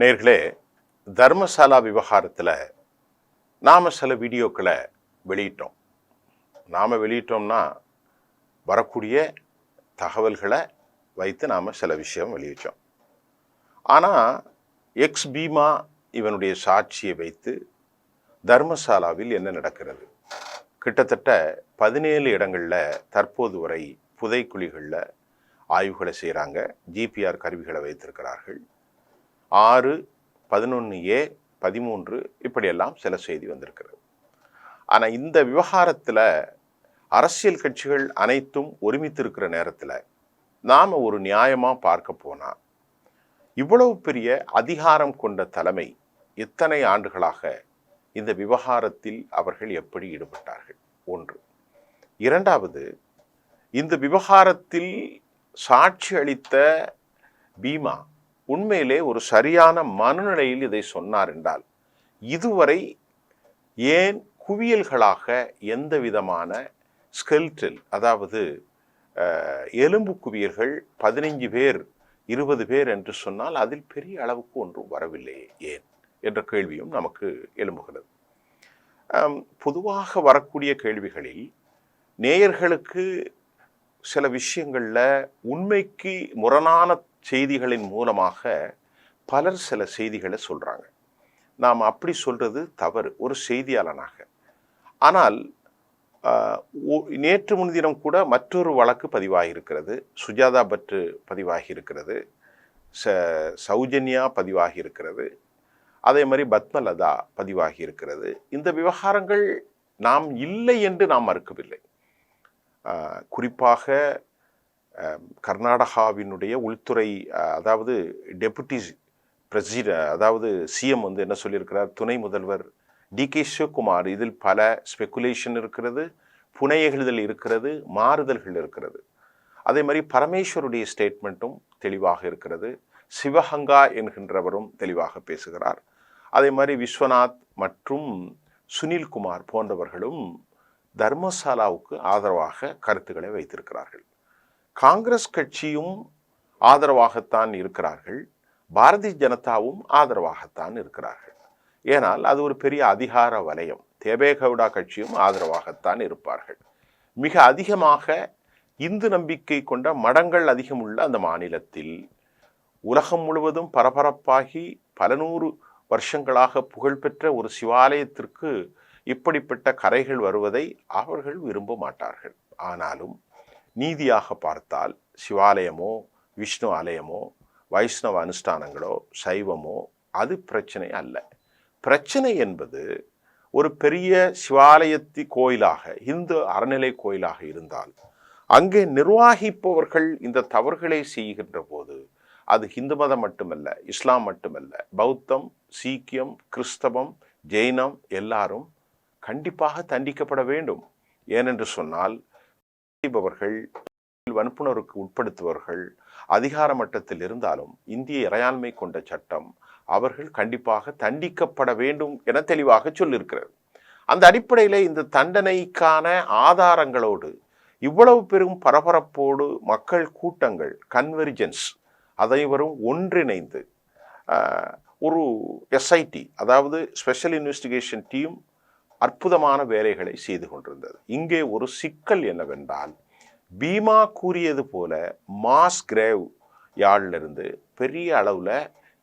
நேர்களே, தர்மசாலா விவகாரத்தில் நாம் சில வீடியோக்களை வெளியிட்டோம். நாம் வெளியிட்டோம்னா வரக்கூடிய தகவல்களை வைத்து நாம் சில விஷயம் வெளியிட்டோம். ஆனால் எக்ஸ் பீமா இவனுடைய சாட்சியை வைத்து தர்மசாலாவில் என்ன நடக்கிறது, கிட்டத்தட்ட 17 இடங்களில் தற்போது வரை புதைக்குழிகளில் ஆய்வுகளை செய்கிறாங்க. ஜிபிஆர் கருவிகளை வைத்திருக்கிறார்கள். 6, 11A, 13 இப்படியெல்லாம் சில செய்தி வந்திருக்கிறது. ஆனால் இந்த விவகாரத்தில் அரசியல் கட்சிகள் அனைத்தும் ஒருமித்திருக்கிற நேரத்தில் நாம் ஒரு நியாயமாக பார்க்க போனால், இவ்வளவு பெரிய அதிகாரம் கொண்ட தலைமை இத்தனை ஆண்டுகளாக இந்த விவகாரத்தில் அவர்கள் எப்படி ஈடுபட்டார்கள்? ஒன்று. இரண்டாவது, இந்த விவகாரத்தில் சாட்சி அளித்த பீமா உண்மையிலே ஒரு சரியான மனநிலையில் இதை சொன்னார் என்றால், இதுவரை ஏன் குவியல்களாக எந்த விதமான ஸ்கெல்டல், அதாவது எலும்பு குவியல்கள் 15 பேர் 20 பேர் என்று சொன்னால் அதில் பெரிய அளவுக்கு ஒன்றும் வரவில்லையே ஏன் என்ற கேள்வியும் நமக்கு எழும்புகிறது. பொதுவாக வரக்கூடிய கேள்விகளில் நேயர்களுக்கு சில விஷயங்களில் உண்மைக்கு முரணான செய்திகளின் மூலமாக பலர் சில செய்திகளை சொல்கிறாங்க. நாம் அப்படி சொல்கிறது தவறு ஒரு செய்தியாளனாக. ஆனால் நேற்று முன்தினம் கூட மற்றொரு வழக்கு பதிவாகியிருக்கிறது. சுஜாதா பட்டு பதிவாகியிருக்கிறது, சௌஜன்யா பதிவாகியிருக்கிறது, அதே மாதிரி பத்மலதா பதிவாகியிருக்கிறது. இந்த விவகாரங்கள் நாம் இல்லை என்று நாம் மறுக்கவில்லை. குறிப்பாக கர்நாடகாவினுடைய உள்துறை, அதாவது டெபுட்டி பிரசிடென்ட், அதாவது சிஎம் என்ன சொல்லியிருக்கிறார், துணை முதல்வர் DK சிவகுமார், இதில் பல ஸ்பெக்குலேஷன் இருக்கிறது, புனையெழுதல் இருக்கிறது, மாறுதல்கள் இருக்கிறது. அதே மாதிரி பரமேஸ்வருடைய ஸ்டேட்மெண்ட்டும் தெளிவாக இருக்கிறது. சிவகங்கா என்கின்றவரும் தெளிவாக பேசுகிறார். அதே மாதிரி விஸ்வநாத் மற்றும் சுனில்குமார் போன்றவர்களும் தர்மசாலாவுக்கு ஆதரவாக கருத்துக்களை வைத்திருக்கிறார்கள். காங்கிரஸ் கட்சியும் ஆதரவாகத்தான் இருக்கிறார்கள், பாரதிய ஜனதாவும் ஆதரவாகத்தான் இருக்கிறார்கள். ஏனால் அது ஒரு பெரிய அதிகார வலயம். தேவேகவுடா கட்சியும் ஆதரவாகத்தான் இருப்பார்கள். மிக அதிகமாக இந்து நம்பிக்கை கொண்ட மடங்கள் அதிகம் உள்ள அந்த மாநிலத்தில் உலகம் முழுவதும் பரபரப்பாகி பல நூறு வருஷங்களாக புகழ்பெற்ற ஒரு சிவாலயத்திற்கு இப்படிப்பட்ட கரைகள் வருவதை அவர்கள் விரும்ப மாட்டார்கள். ஆனாலும் நீதியாக பார்த்தால் சிவாலயமோ விஷ்ணு ஆலயமோ வைஷ்ணவ அனுஷ்டானங்களோ சைவமோ அது பிரச்சனை அல்ல. பிரச்சனை என்பது ஒரு பெரிய சிவாலயத்தி கோயிலாக, இந்து அறநிலை கோயிலாக இருந்தால் அங்கே நிர்வாகிப்பவர்கள் இந்த தவறுகளை செய்கின்ற போது அது இந்து மதம் மட்டுமல்ல, இஸ்லாம் மட்டுமல்ல, பௌத்தம், சீக்கியம், கிறிஸ்தவம், ஜெயினம் எல்லாரும் கண்டிப்பாக தண்டிக்கப்பட வேண்டும். ஏனென்று சொன்னால் செய்பவர்கள், வன்புணர்வுக்கு உட்படுத்துபவர்கள் அதிகார மட்டத்தில் இருந்தாலும் இந்திய இறையாண்மை கொண்ட சட்டம் அவர்கள் கண்டிப்பாக தண்டிக்கப்பட வேண்டும் என தெளிவாக சொல்லியிருக்கிறது. அந்த அடிப்படையில் இந்த தண்டனைக்கான ஆதாரங்களோடு இவ்வளவு பெரும் பரபரப்போடு மக்கள் கூட்டங்கள், கன்வெர்ஜென்ஸ், அனைவரும் ஒன்றிணைந்து ஒரு SIT, அதாவது ஸ்பெஷல் இன்வெஸ்டிகேஷன் டீம் அற்புதமான வேலைகளை செய்து கொண்டிருந்தது. இங்கே ஒரு சிக்கல் என்னவென்றால், பீமா கூறியது போல மாஸ் கிரேவ் யார்டிலிருந்து பெரிய அளவில்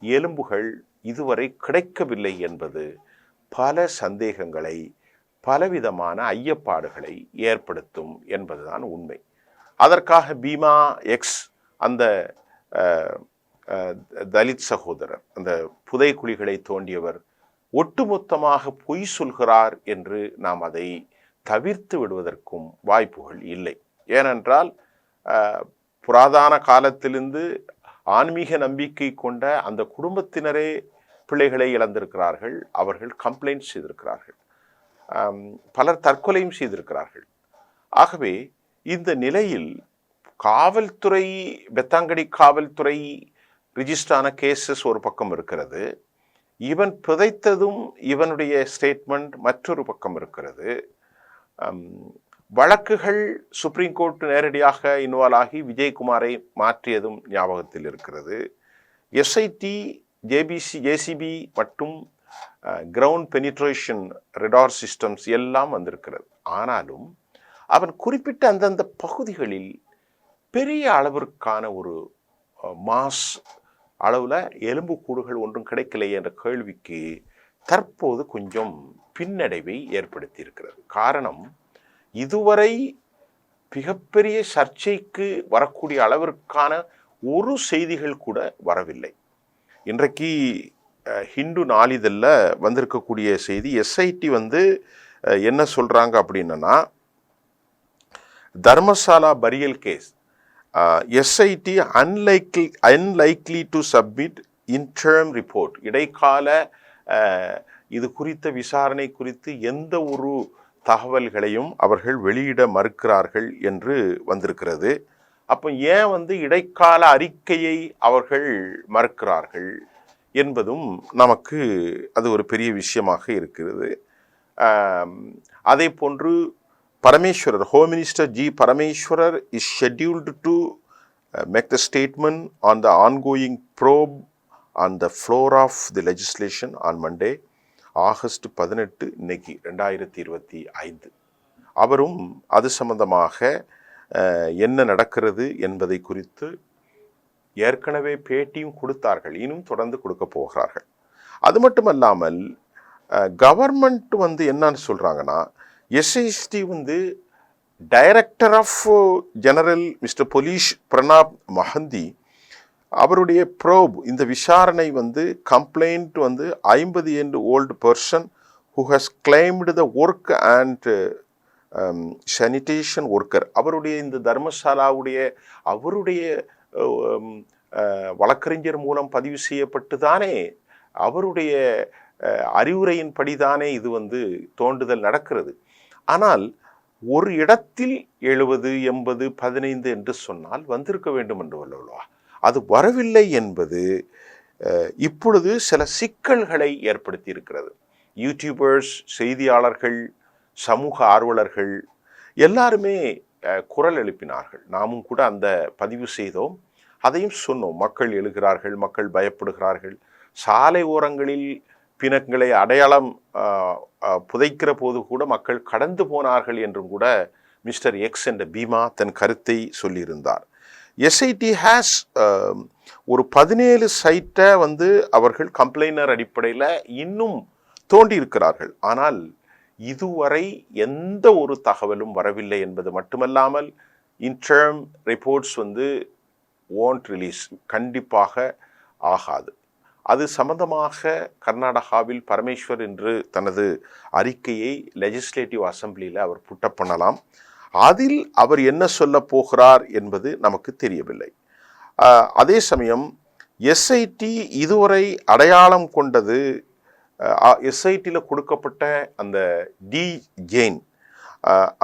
எலும்புகள் இதுவரை கிடைக்கவில்லை என்பது பல சந்தேகங்களை, பலவிதமான ஐயப்பாடுகளை ஏற்படுத்தும் என்பதுதான் உண்மை. அதற்காக பீமா எக்ஸ், அந்த தலித் சகோதரர், அந்த புதைக்குழிகளை தோண்டியவர் ஒட்டுமொத்தமாக பொய் சொல்கிறார் என்று நாம் அதை தவிர்த்து விடுவதற்கும் வாய்ப்புகள் இல்லை. ஏனென்றால் புராதன காலத்திலிருந்து ஆன்மீக நம்பிக்கை கொண்ட அந்த குடும்பத்தினரே பிள்ளைகளை இழந்திருக்கிறார்கள். அவர்கள் கம்ப்ளைண்ட் செய்திருக்கிறார்கள், பலர் தற்கொலையும் செய்திருக்கிறார்கள். ஆகவே இந்த நிலையில் காவல்துறை, பெத்தாங்கடி காவல்துறை ரிஜிஸ்டரான கேசஸ் ஒரு பக்கம் இருக்கிறது, இவன் புதைத்ததும் இவனுடைய ஸ்டேட்மெண்ட் மற்றொரு பக்கம் இருக்கிறது. வழக்குகள் சுப்ரீம் கோர்ட் நேரடியாக இன்வால்வ் ஆகி விஜயகுமாரை மாற்றியதும் ஞாபகத்தில் இருக்கிறது. SIT ஜேசிபி மற்றும் கிரவுண்ட் பெனிட்ரேஷன் ரெடார் சிஸ்டம்ஸ் எல்லாம் வந்திருக்கிறது. ஆனாலும் அவன் குறிப்பிட்ட அந்தந்த பகுதிகளில் பெரிய அளவிற்கான ஒரு மாஸ் அளவில் எலும்புக்கூடுகள் ஒன்றும் கிடைக்கலையே என்ற கேள்விக்கு தற்போது கொஞ்சம் பின்னடைவை ஏற்படுத்தி இருக்கிறது. காரணம், இதுவரை மிகப்பெரிய சர்ச்சைக்கு வரக்கூடிய அளவிற்கான ஒரு செய்திகள் கூட வரவில்லை. இன்றைக்கு ஹிந்து நாளிதழில் வந்திருக்கக்கூடிய செய்தி, எஸ்ஐடி என்ன சொல்கிறாங்க அப்படின்னா, Dharmasthala burial case SIT unlikely to submit interim report. இடைக்கால இது குறித்த விசாரணை குறித்து எந்த ஒரு தகவல்களையும் அவர்கள் வெளியிட மறுக்கிறார்கள் என்று வந்திருக்கிறது. அப்போ ஏன் இடைக்கால அறிக்கையை அவர்கள் மறுக்கிறார்கள் என்பதும் நமக்கு அது ஒரு பெரிய விஷயமாக இருக்கிறது. அதே போன்று Parameshwar, home minister G Parameshwar is scheduled to make the statement on the ongoing probe on the floor of the legislation on Monday August 18 இன்னைக்கு 2025. அவரும் அது சம்பந்தமாக என்ன நடக்கிறது என்பதை குறித்து ஏற்கனவே பேட்டியும் கொடுத்தார்கள், இன்னும் தொடர்ந்து கொடுக்க போகிறார்கள். அது மட்டுமல்லாமல் கவர்மெண்ட் என்னன்னு சொல்கிறாங்கன்னா, SIT director of general mister police Pranab Mahanti அவருடைய ப்ரோப், இந்த விசாரணை complaint 50 and old person who has claimed the work and sanitation worker, அவருடைய இந்த தர்மசாலாவுடைய அவருடைய வழக்கறிஞர் மூலம் பதிவு செய்யப்பட்டு தானே, அவருடைய அறிவுரையின்படி தானே இது தோண்டுதல் நடக்கிறது. ஆனால் ஒரு இடத்தில் 70, 80, 15 என்று சொன்னால் வந்திருக்க வேண்டும் என்று அல்லவா, அது வரவில்லை என்பது இப்பொழுது சில சிக்கல்களை ஏற்படுத்தி இருக்கிறது. யூடியூபர்ஸ், செய்தியாளர்கள், சமூக ஆர்வலர்கள் எல்லாருமே குரல் எழுப்பினார்கள். நாமும் கூட அந்த பதிவு செய்தோம், அதையும் சொன்னோம். மக்கள் எழுகிறார்கள், மக்கள் பயப்படுகிறார்கள். சாலை ஓரங்களில் பிணங்களை அடையாளம் புதைக்கிற போது கூட மக்கள் கடந்து போனார்கள் என்றும் கூட மிஸ்டர் எக்ஸ் என்ற பீமா தன் கருத்தை சொல்லியிருந்தார். எஸ்ஐடி ஹேஸ் ஒரு 17 சைட்டை அவர்கள் கம்ப்ளைனர் அடிப்படையில் இன்னும் தோண்டி இருக்கிறார்கள். ஆனால் இதுவரை எந்த ஒரு தகவலும் வரவில்லை என்பது மட்டுமல்லாமல் இன்டர்ம் ரிப்போர்ட்ஸ் won't ரிலீஸ், கண்டிப்பாக ஆகாது. அது சம்பந்தமாக கர்நாடகாவில் பரமேஸ்வர் என்று தனது அறிக்கையை லெஜிஸ்லேட்டிவ் அசம்பிளியில் அவர் புட்டப் பண்ணலாம். அதில் அவர் என்ன சொல்ல போகிறார் என்பது நமக்கு தெரியவில்லை. அதே சமயம் எஸ்ஐடி இதுவரை அடையாளம் கொண்டது, எஸ்ஐடியில் கொடுக்கப்பட்ட அந்த டி ஜெயின்,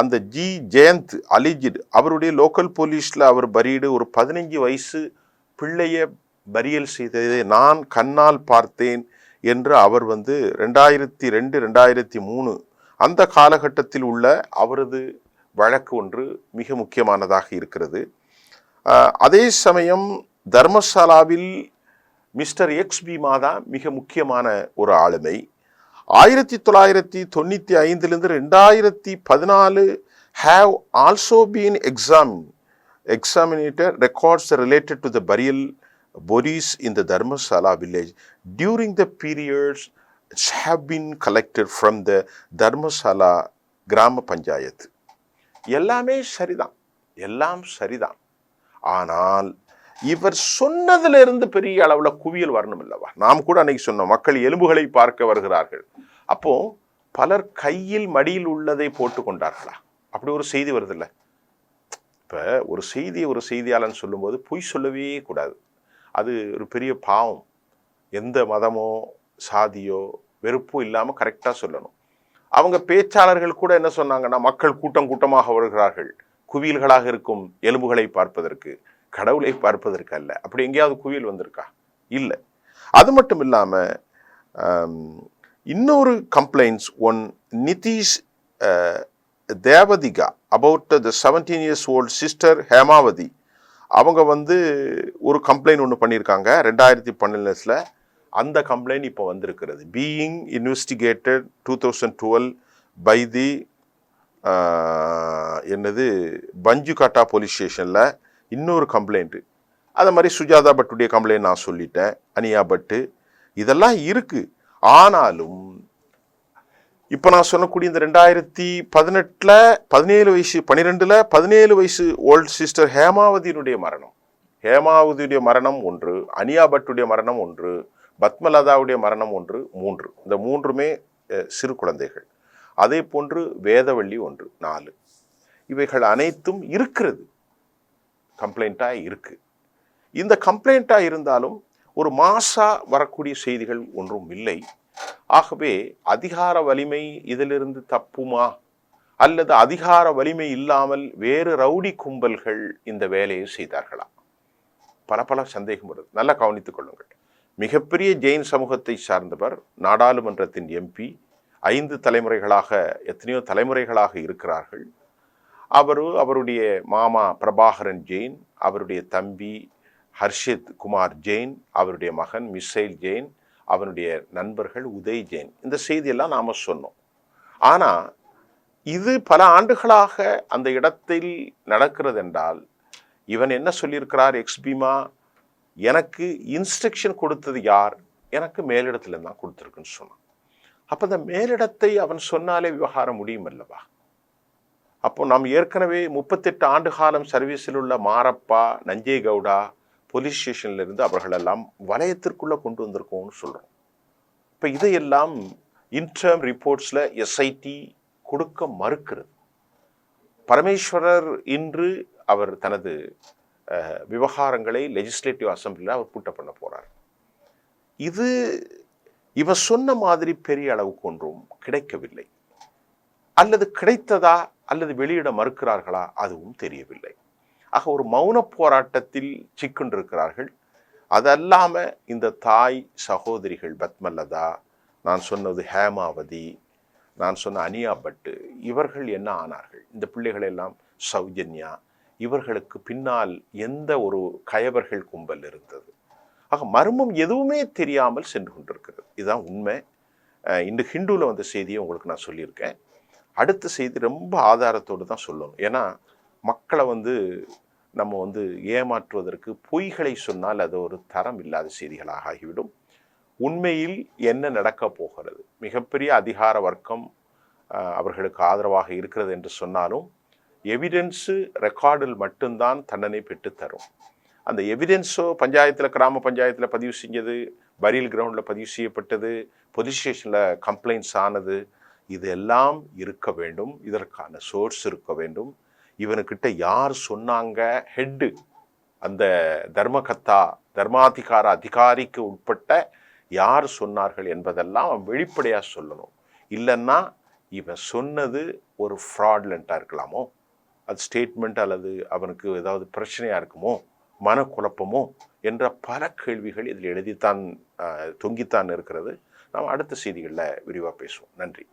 அந்த ஜி ஜெயந்த் அலிஜிட் அவருடைய லோக்கல் போலீஸில் அவர் பரீடு ஒரு 15 வயசு பிள்ளைய பரியல் செய்ததை நான் கண்ணால் பார்த்தேன் என்று அவர் 2002, 2003 அந்த காலகட்டத்தில் உள்ள அவரது வழக்கு ஒன்று மிக முக்கியமானதாக இருக்கிறது. அதே சமயம் தர்மசாலாவில் மிஸ்டர் எக்ஸ் பீமா தான் மிக முக்கியமான ஒரு ஆளுமை. 1995 2014 have also been examinated records related to the burial bodies in the Dharmasala village during the periods have been collected from the Dharmasala Grama Panchayat. எல்லாமே சரிதான், எல்லாம் சரிதான். ஆனால் இவர் சொன்னதிலிருந்து பெரிய அளவில் குவியல் வரணும் இல்லவா? நாம் கூட அன்னைக்கு சொன்னோம், மக்கள் எலும்புகளை பார்க்க வருகிறார்கள். அப்போ பலர் கையில் மடியில் உள்ளதை போட்டு கொண்டார்களா? அப்படி ஒரு செய்தி வருது இல்லை? இப்போ ஒரு செய்தியை ஒரு செய்தியாளன் சொல்லும்போது பொய் சொல்லவே கூடாது. அது ஒரு பெரிய பாவம். எந்த மதமோ சாதியோ வெறுப்போ இல்லாமல் கரெக்டாக சொல்லணும். அவங்க பேச்சாளர்கள் கூட என்ன சொன்னாங்கன்னா, மக்கள் கூட்டம் கூட்டமாக வருகிறார்கள், குவியல்களாக இருக்கும் எலும்புகளை பார்ப்பதற்கு, கடவுளை பார்ப்பதற்கு அல்ல. அப்படி எங்கேயாவது குவியல் வந்திருக்கா? இல்லை. அது மட்டும் இல்லாமல் இன்னொரு கம்ப்ளைண்ட்ஸ் ஒன் நிதிஷ் தேவதிகா about the 17 years old sister Hemavathi. அவங்க ஒரு கம்ப்ளைண்ட் ஒன்று பண்ணியிருக்காங்க 2012. அந்த கம்ப்ளைண்ட் இப்போ வந்திருக்கிறது. பீயிங் இன்வெஸ்டிகேட்டட் 2012 பை தி என்னது பஞ்சுகாட்டா போலீஸ் ஸ்டேஷனில் இன்னொரு கம்ப்ளைண்ட்டு. அதை மாதிரி சுஜாதா பட்டுடைய கம்ப்ளைண்ட் நான் சொல்லிட்டேன், அனியா பட்டு, இதெல்லாம் இருக்குது. ஆனாலும் இப்போ நான் சொன்னக்கூடிய இந்த 2018 17 வயசு 17 வயசு ஓல்டு சிஸ்டர் ஹேமாவதியினுடைய மரணம் ஒன்று, அனியா பட்டுடைய மரணம் ஒன்று, பத்மலதாவுடைய மரணம் ஒன்று, 3. இந்த 3மே சிறு குழந்தைகள். அதே போன்று வேதவள்ளி ஒன்று, 4. இவைகள் அனைத்தும் இருக்கிறது, கம்ப்ளைண்ட்டாக இருக்கு. இந்த கம்ப்ளைண்ட்டாக இருந்தாலும் ஒரு மாசா வரக்கூடிய செய்திகள் ஒன்றும் இல்லை. ஆகவே அதிகார வலிமை இதிலிருந்து தப்புமா, அல்லது அதிகார வலிமை இல்லாமல் வேறு ரவுடி கும்பல்கள் இந்த வேலையை செய்தார்களா? பல சந்தேகம் வருது. நல்லா கவனித்துக் கொள்ளுங்கள். மிகப்பெரிய ஜெயின் சமூகத்தை சார்ந்தவர், நாடாளுமன்றத்தின் எம்பி, 5 தலைமுறைகளாக, எத்தனையோ தலைமுறைகளாக இருக்கிறார்கள். அவருடைய மாமா பிரபாகரன் ஜெயின், அவருடைய தம்பி ஹர்ஷித் குமார் ஜெயின், அவருடைய மகன் மிசைல் ஜெயின், அவனுடைய நண்பர்கள் உதய் ஜெயின். இந்த செய்தியெல்லாம் நாம் சொன்னோம். ஆனால் இது பல ஆண்டுகளாக அந்த இடத்தில் நடக்கிறது என்றால், இவன் என்ன சொல்லியிருக்கிறார், எக்ஸ்பீமா, எனக்கு இன்ஸ்ட்ரக்ஷன் கொடுத்தது யார், எனக்கு மேலிடத்துல தான் கொடுத்துருக்குன்னு சொன்னான். அப்போ அந்த மேலிடத்தை அவன் சொன்னாலே விவகாரம் முடியும் அல்லவா? அப்போ நாம் ஏற்கனவே 38 ஆண்டு காலம் சர்வீஸில் உள்ள மாரப்பா, நஞ்சே கவுடா போலீஸ் ஸ்டேஷன்ல இருந்து அவர்களெல்லாம் வலயத்திற்குள்ள கொண்டு வந்திருக்கோம்னு சொல்றோம். இப்போ இதையெல்லாம் இன்டர்ம் ரிப்போர்ட்ஸ்ல எஸ்ஐடி கொடுக்க மறுக்கிறது. பரமேஸ்வரர் இன்று அவர் தனது விவகாரங்களை லெஜிஸ்லேட்டிவ் அசம்பிளியில் அவர் பூட்ட பண்ண போறார். இது இவர் சொன்ன மாதிரி பெரிய அளவுக்கு ஒன்றும் கிடைக்கவில்லை. அல்லது கிடைத்ததா அல்லது வெளியிட மறுக்கிறார்களா, அதுவும் தெரியவில்லை. ஆக ஒரு மௌன போராட்டத்தில் சிக்கொண்டிருக்கிறார்கள். அதல்லாம இந்த தாய் சகோதரிகள் பத்மலதா, நான் சொன்னது ஹேமாவதி, நான் சொன்ன அனியா பட்டு, இவர்கள் என்ன ஆனார்கள்? இந்த பிள்ளைகள் எல்லாம் சௌஜன்யா, இவர்களுக்கு பின்னால் எந்த ஒரு கயவர்கள் கும்பல் இருந்தது? ஆக மர்மம் எதுவுமே தெரியாமல் சென்று கொண்டிருக்கிறது. இதுதான் உண்மை. இந்த ஹிந்துவில் வந்த செய்தியை உங்களுக்கு நான் சொல்லியிருக்கேன். அடுத்த செய்தி ரொம்ப ஆதாரத்தோடு தான் சொல்லணும். ஏன்னா மக்களை நம்ம ஏமாற்றுவதற்கு பொய்களை சொன்னால் அது ஒரு தரம் இல்லாத செய்திகளாக ஆகிவிடும். உண்மையில் என்ன நடக்க போகிறது? மிகப்பெரிய அதிகார வர்க்கம் அவர்களுக்கு ஆதரவாக இருக்கிறது என்று சொன்னாலும் எவிடன்ஸு ரெக்கார்டில் மட்டும்தான் தண்டனை பெற்று தரும். அந்த எவிடன்ஸோ பஞ்சாயத்தில், கிராம பஞ்சாயத்தில் பதிவு செஞ்சது, பரியல் கிரவுண்டில் பதிவு செய்யப்பட்டது, போலீஸ் ஸ்டேஷனில் கம்ப்ளைண்ட்ஸ் ஆனது, இதெல்லாம் இருக்க வேண்டும். இதற்கான சோர்ஸ் இருக்க வேண்டும். இவனுக்கிட்ட யார் சொன்னாங்க, ஹெட்டு, அந்த தர்மகத்தா, தர்மாதிகார அதிகாரிக்கு உட்பட்ட யார் சொன்னார்கள் என்பதெல்லாம் அவன் வெளிப்படையாக சொல்லணும். இல்லைன்னா இவன் சொன்னது ஒரு ஃப்ராட்லண்ட்டாக இருக்கலாமோ, அது ஸ்டேட்மெண்ட், அல்லது அவனுக்கு ஏதாவது பிரச்சனையாக இருக்குமோ, மனக்குழப்பமோ என்ற பல கேள்விகள் இதில் எழுதித்தான் தொங்கித்தான் இருக்கிறது. நாம் அடுத்த செய்திகளில் விரிவாக பேசுவோம். நன்றி.